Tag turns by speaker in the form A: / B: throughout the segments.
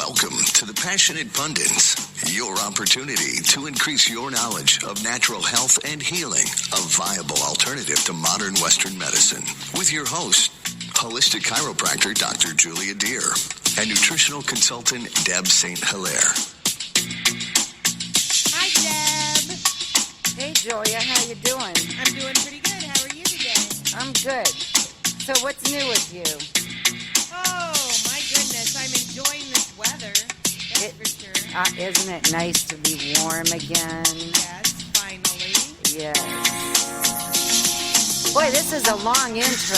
A: Welcome to the Passionate Pundits, your opportunity to increase your knowledge of natural health and healing, a viable alternative to modern Western medicine. With your host, holistic chiropractor Dr. Julia Deer and nutritional consultant Deb St.Hilaire.
B: Hi, Deb.
C: Hey, Julia. How you doing?
B: I'm doing pretty good. How are you today?
C: I'm good. So what's new with you?
B: Oh, my goodness. I'm enjoying this weather. That's for sure.
C: Isn't it nice to be warm again?
B: Yes, finally.
C: Yes. Boy, this is a long intro.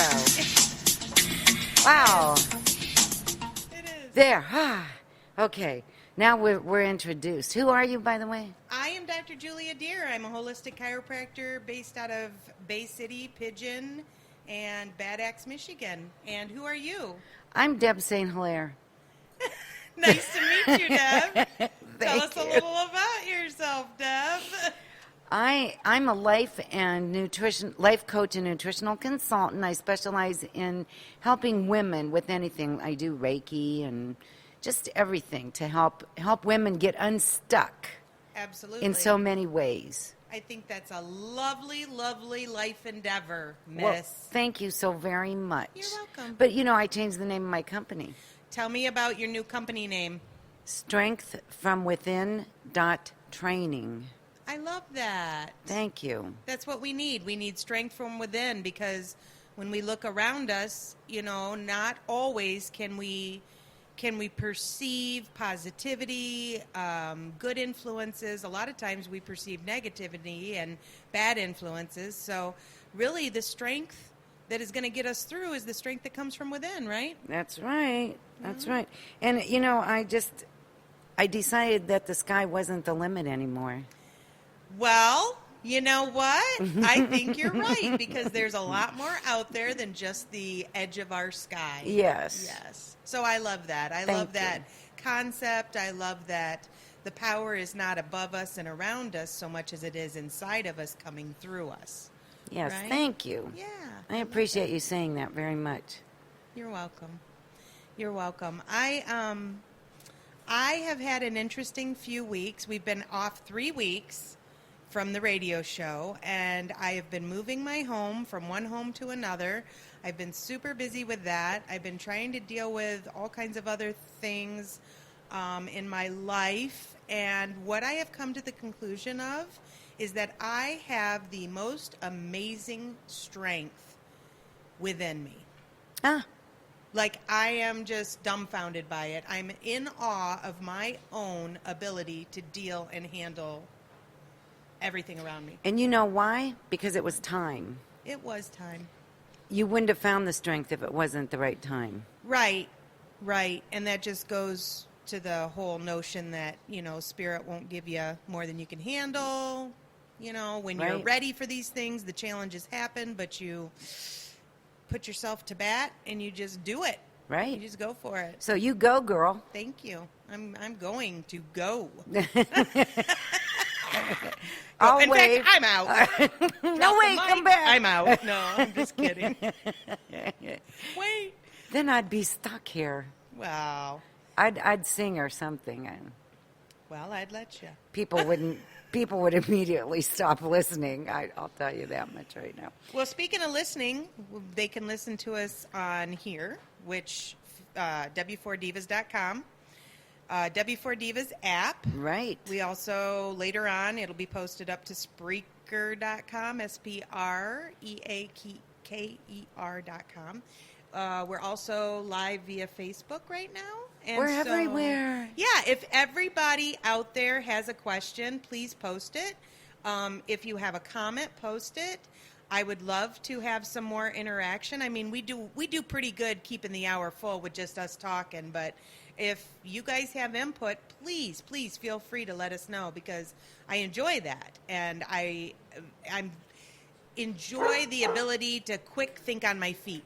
C: Wow.
B: It is.
C: There. Okay. Now we're introduced. Who are you, by the way?
B: I am Dr. Juliadeer. I'm a holistic chiropractor based out of Bay City, Pigeon, and Bad Axe, Michigan. And who are you?
C: I'm Deb St.Hilaire.
B: Nice to meet you, Deb. Tell us a
C: you.
B: little about yourself, Deb.
C: I'm a life coach and nutritional consultant. I specialize in helping women with anything. I do Reiki and just everything to help women get unstuck.
B: Absolutely.
C: In so many ways.
B: I think that's a lovely, lovely life endeavor, miss.
C: Well, thank you so very much.
B: You're welcome.
C: But, I changed the name of my company.
B: Tell me about your new company name.
C: StrengthFromWithin.training.
B: I love that.
C: Thank you.
B: That's what we need. We need strength from within, because when we look around us, not always can we perceive positivity, good influences. A lot of times we perceive negativity and bad influences. So really the strength that is going to get us through is the strength that comes from within, right?
C: That's right. That's right. And, I decided that the sky wasn't the limit anymore.
B: Well, you know what? I think you're right, because there's a lot more out there than just the edge of our sky.
C: Yes.
B: Yes. So I love that. I love that concept. I love that the power is not above us and around us so much as it is inside of us, coming through us.
C: Yes,
B: right?
C: Thank you.
B: Yeah.
C: I appreciate you saying that very much.
B: You're welcome. You're welcome. I have had an interesting few weeks. We've been off 3 weeks from the radio show, and I have been moving my home from one home to another. I've been super busy with that. I've been trying to deal with all kinds of other things in my life, and what I have come to the conclusion of is that I have the most amazing strength within me. Like, I am just dumbfounded by it. I'm in awe of my own ability to deal and handle everything around me.
C: And you know why? Because it was time.
B: It was time.
C: You wouldn't have found the strength if it wasn't the right time.
B: Right. And that just goes to the whole notion that, spirit won't give you more than you can handle. When you're ready for these things, the challenges happen, but you put yourself to bat and you just do it.
C: Right.
B: You just go for it.
C: So you go, girl.
B: Thank you. I'm going to go.
C: I'll
B: In
C: wave.
B: fact, I'm out.
C: No, wait, come back.
B: I'm out. No, I'm just kidding. Wait.
C: Then I'd be stuck here.
B: Wow.
C: I'd sing or something.
B: Well, I'd let you.
C: People would immediately stop listening. I'll tell you that much right now.
B: Well, speaking of listening, they can listen to us on here, which w4divas.com. W4Divas app.
C: Right.
B: We also, later on, it'll be posted up to Spreaker.com, Spreaker.com. We're also live via Facebook right now. And
C: we're everywhere.
B: Yeah, if everybody out there has a question, please post it. If you have a comment, post it. I would love to have some more interaction. I mean, we do pretty good keeping the hour full with just us talking, but if you guys have input, please feel free to let us know, because I enjoy that, and I enjoy the ability to quick think on my feet.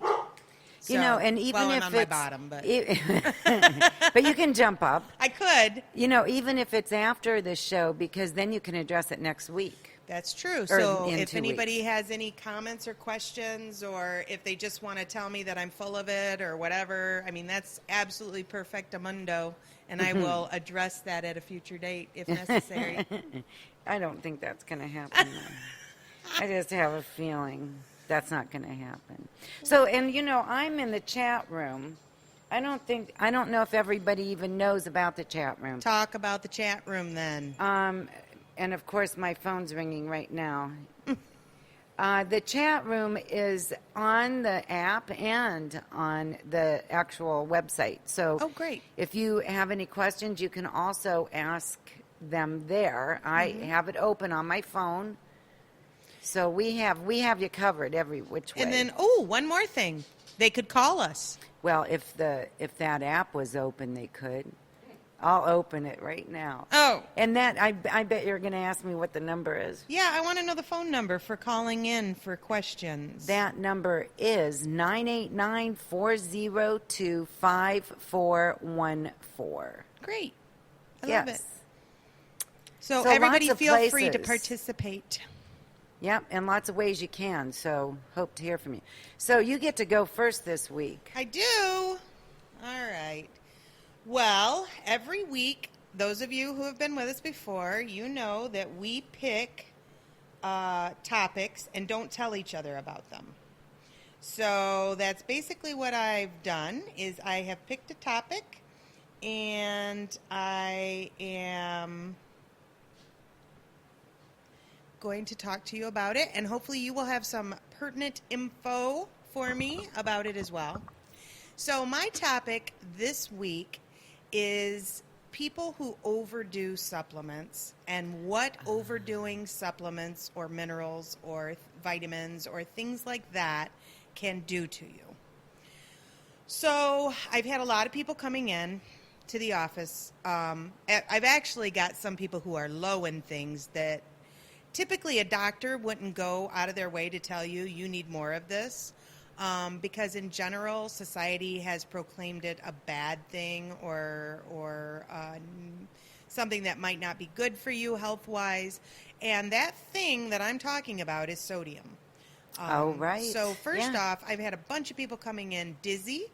B: So,
C: and even
B: I'm
C: if
B: on
C: it's
B: my bottom, but
C: but you can jump up.
B: I could.
C: Even if it's after the show, because then you can address it next week.
B: That's true.
C: Or
B: So
C: in
B: if
C: 2
B: anybody
C: weeks.
B: has any comments or questions, or if they just want to tell me that I'm full of it or whatever, I mean, that's absolutely perfectamundo, and I will address that at a future date if necessary.
C: I don't think that's going to happen. I just have a feeling that's not going to happen. So, and I'm in the chat room. I don't know if everybody even knows about the chat room.
B: Talk about the chat room then.
C: And of course, my phone's ringing right now. The chat room is on the app and on the actual website. So,
B: Oh, great.
C: if you have any questions, you can also ask them there. I have it open on my phone. So we have you covered every which way.
B: And then, one more thing. They could call us.
C: Well, if that app was open, they could. I'll open it right now.
B: Oh.
C: And that I bet you're going to ask me what the number is.
B: Yeah, I want to know the phone number for calling in for questions.
C: That number is 989-402-5414.
B: Great. I
C: Yes.
B: love it. So
C: So
B: everybody
C: lots of
B: feel free to
C: places.
B: participate.
C: Yep, and lots of ways you can. So hope to hear from you. So you get to go first this week.
B: I do. All right. Well, every week, those of you who have been with us before, you know that we pick topics and don't tell each other about them. So that's basically what I've done is I have picked a topic and I am going to talk to you about it, and hopefully you will have some pertinent info for me about it as well. So my topic this week is people who overdo supplements and what overdoing supplements or minerals or vitamins or things like that can do to you. So I've had a lot of people coming in to the office. I've actually got some people who are low in things that typically a doctor wouldn't go out of their way to tell you need more of this. Because in general, society has proclaimed it a bad thing or something that might not be good for you health-wise. And that thing that I'm talking about is sodium.
C: Right.
B: So first off, I've had a bunch of people coming in dizzy,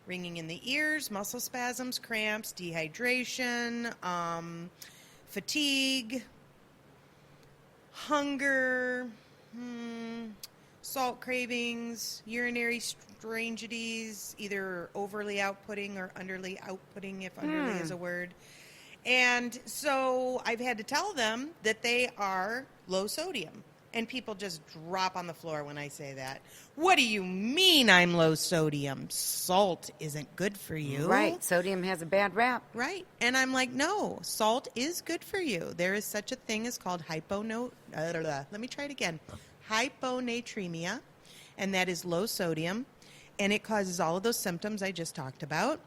B: ringing in the ears, muscle spasms, cramps, dehydration, fatigue, hunger, salt cravings, urinary strangities, either overly outputting or underly outputting, if underly is a word. And so I've had to tell them that they are low sodium. And people just drop on the floor when I say that. What do you mean I'm low sodium? Salt isn't good for you.
C: Right. Sodium has a bad rap.
B: Right. And I'm like, no, salt is good for you. There is such a thing as called hyponatremia, and that is low sodium, and it causes all of those symptoms I just talked about.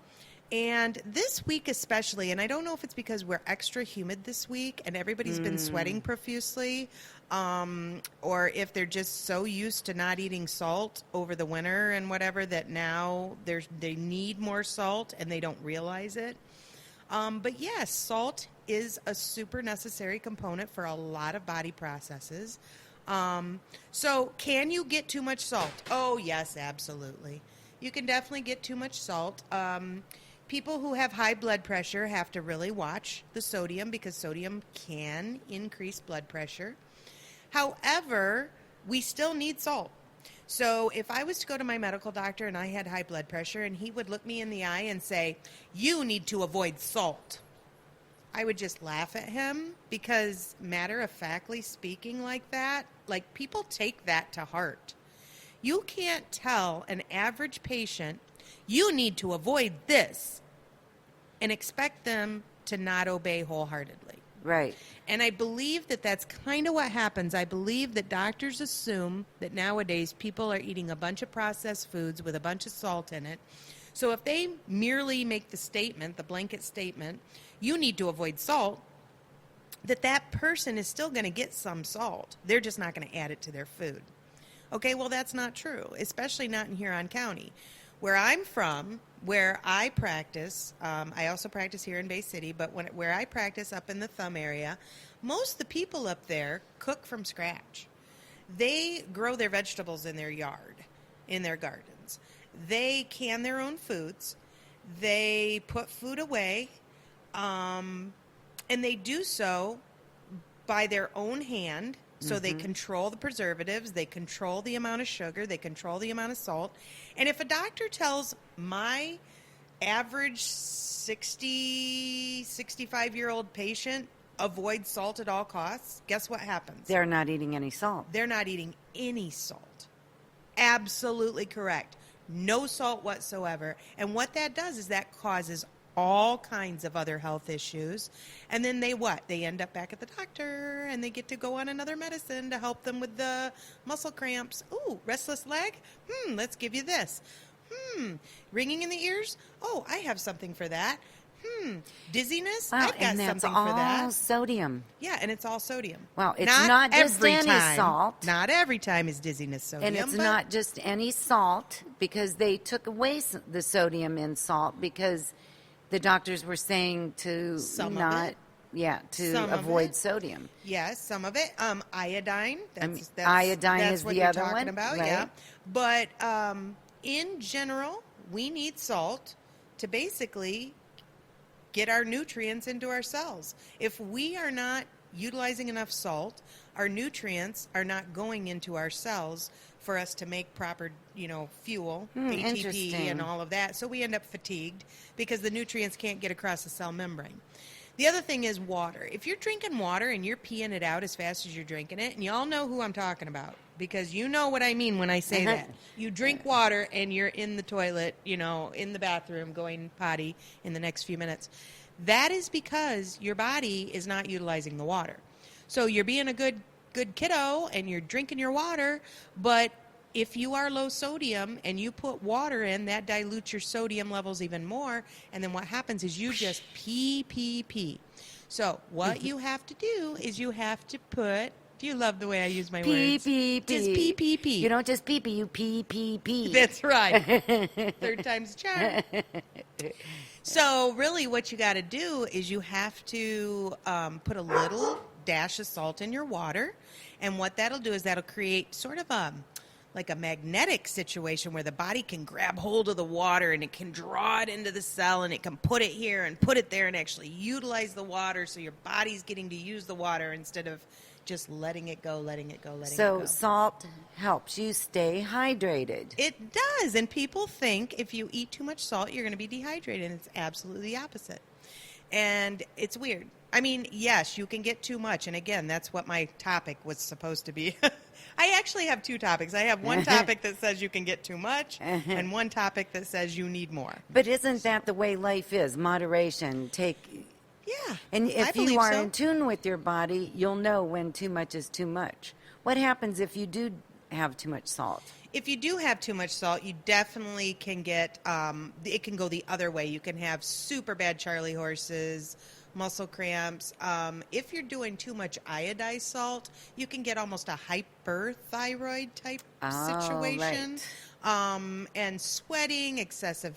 B: And this week especially, and I don't know if it's because we're extra humid this week and everybody's been sweating profusely, or if they're just so used to not eating salt over the winter and whatever that now they need more salt and they don't realize it. But yes, salt is a super necessary component for a lot of body processes. So can you get too much salt? Oh, yes, absolutely. You can definitely get too much salt. People who have high blood pressure have to really watch the sodium because sodium can increase blood pressure. However, we still need salt. So if I was to go to my medical doctor and I had high blood pressure and he would look me in the eye and say, you need to avoid salt, I would just laugh at him because matter-of-factly speaking like that, like people take that to heart. You can't tell an average patient, you need to avoid this, and expect them to not obey wholeheartedly.
C: Right.
B: And I believe that that's kind of what happens. I believe that doctors assume that nowadays people are eating a bunch of processed foods with a bunch of salt in it. So if they merely make the statement, the blanket statement, you need to avoid salt, that person is still going to get some salt. They're just not going to add it to their food. Okay, well, that's not true, especially not in Huron County. Where I'm from, where I practice, I also practice here in Bay City, but where I practice up in the Thumb area, Most of the people up there cook from scratch. They grow their vegetables in their yard, in their gardens. They can their own foods. They put food away, and they do so by their own hand. So they control the preservatives, they control the amount of sugar, they control the amount of salt. And if a doctor tells my average 60, 65-year-old patient, avoid salt at all costs, guess what happens?
C: They're not eating any salt.
B: They're not eating any salt. Absolutely correct. No salt whatsoever. And what that does is that causes all kinds of other health issues. And then they what? They end up back at the doctor and they get to go on another medicine to help them with the muscle cramps. Ooh, restless leg? Let's give you this. Ringing in the ears? Oh, I have something for that. Dizziness?
C: Wow,
B: I've got
C: and that's
B: something
C: all
B: for that.
C: sodium.
B: Yeah, and it's all sodium.
C: Well, it's not just
B: every
C: any
B: time.
C: salt.
B: Not every time is dizziness sodium.
C: And it's
B: but
C: not just any salt, because they took away the sodium in salt because the doctors were saying to
B: Some of
C: not,
B: it.
C: to
B: Some of
C: avoid
B: it.
C: sodium.
B: Yes, some of it. Iodine. That's
C: iodine is
B: what
C: the
B: you're
C: other
B: talking
C: one,
B: about.
C: right?
B: Yeah, but in general, we need salt to basically get our nutrients into our cells. If we are not utilizing enough salt, our nutrients are not going into our cells for us to make proper, fuel, ATP,
C: interesting.
B: and all of that. So we end up fatigued because the nutrients can't get across the cell membrane. The other thing is water. If you're drinking water and you're peeing it out as fast as you're drinking it, and y'all know who I'm talking about because you know what I mean when I say that. You drink water and you're in the toilet, in the bathroom going potty in the next few minutes. That is because your body is not utilizing the water. So you're being a good kiddo and you're drinking your water, but if you are low sodium and you put water in, that dilutes your sodium levels even more, and then what happens is you just pee. So what you have to do is you have to put, do you love the way I use my words?
C: Pee.
B: Just pee.
C: You don't just pee, you pee.
B: That's right. Third time's a charm. So really what you got to do is you have to put a little dash of salt in your water, and what that'll do is that'll create sort of like a magnetic situation where the body can grab hold of the water and it can draw it into the cell and it can put it here and put it there and actually utilize the water, so your body's getting to use the water instead of just letting it go.
C: So salt helps you stay hydrated.
B: It does, and people think if you eat too much salt, you're going to be dehydrated, and it's absolutely the opposite. And it's weird. I mean, yes, you can get too much, and again, that's what my topic was supposed to be. I actually have two topics. I have one topic that says you can get too much, and one topic that says you need more.
C: But isn't that the way life is? Moderation.
B: Yeah.
C: And
B: I
C: if you
B: believe
C: are
B: so.
C: in tune with your body, you'll know when too much is too much. What happens if you do have too much salt?
B: If you do have too much salt, you definitely can get, it can go the other way. You can have super bad Charlie horses, muscle cramps. If you're doing too much iodized salt, you can get almost a hyperthyroid type situation.
C: Right.
B: And sweating, excessive,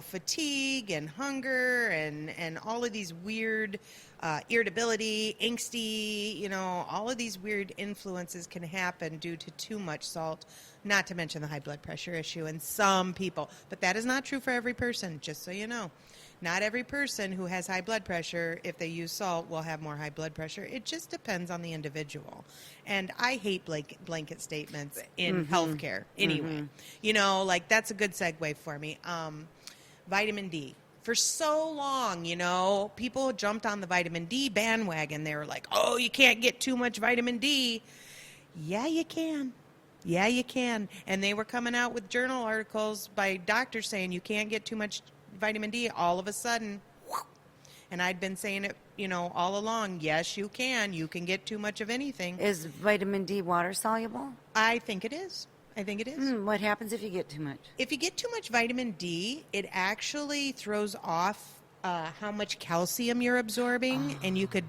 B: fatigue and hunger and all of these weird irritability, angsty, all of these weird influences can happen due to too much salt, not to mention the high blood pressure issue in some people. But that is not true for every person, just so you know. Not every person who has high blood pressure, if they use salt, will have more high blood pressure. It just depends on the individual. And I hate blanket statements in healthcare anyway. That's a good segue for me. Vitamin D. For so long, people jumped on the vitamin D bandwagon. They were like, oh, you can't get too much vitamin D. Yeah, you can. Yeah, you can. And they were coming out with journal articles by doctors saying you can't get too much vitamin D. All of a sudden, and I'd been saying it, all along. Yes, you can. You can get too much of anything.
C: Is vitamin D water soluble?
B: I think it is.
C: What happens if you get too much?
B: If you get too much vitamin D, it actually throws off how much calcium you're absorbing, and you could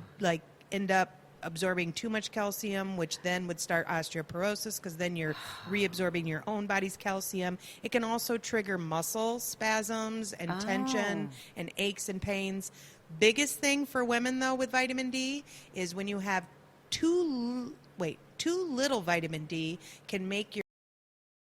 B: end up absorbing too much calcium, which then would start osteoporosis because then you're reabsorbing your own body's calcium. It can also trigger muscle spasms and tension and aches and pains. Biggest thing for women, though, with vitamin D is when you have too little vitamin D can make your